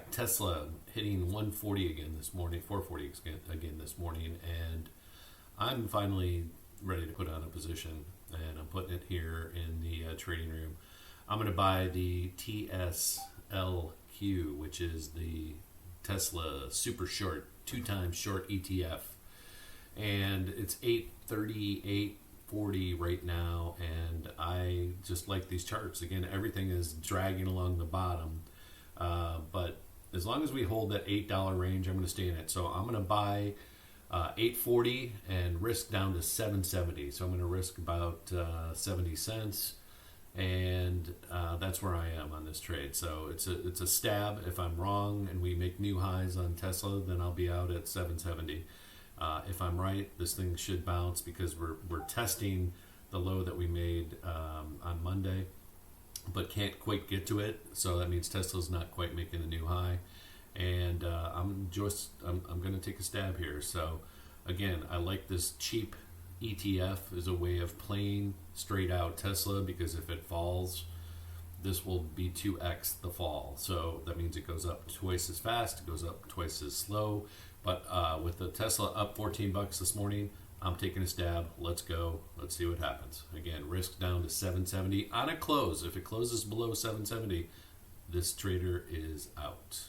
back. Tesla hitting 140 again this morning, 440 again this morning, and I'm finally ready to put on a position, and I'm putting it here in the trading room. I'm going to buy the TSLQ, which is the Tesla super short, 2 times short ETF, and it's 838.40 right now, and I just like these charts. Again, everything is dragging along the bottom, but as long as we hold that $8 range, I'm going to stay in it. So I'm going to buy 840 and risk down to 770. So I'm going to risk about 70 cents, and that's where I am on this trade. So it's a stab. If I'm wrong and we make new highs on Tesla, then I'll be out at 770. If I'm right, this thing should bounce because we're testing the low that we made on Monday, but can't quite get to it. So that means Tesla's not quite making a new high, and I'm going to take a stab here. So again, I like this cheap ETF as a way of playing straight out Tesla, because if it falls, this will be 2x the fall. So that means it goes up twice as fast, it goes up twice as slow. But with the Tesla up $14 this morning, I'm taking a stab. Let's go. Let's see what happens. Again, risk down to 770 on a close. If it closes below 770, this trader is out.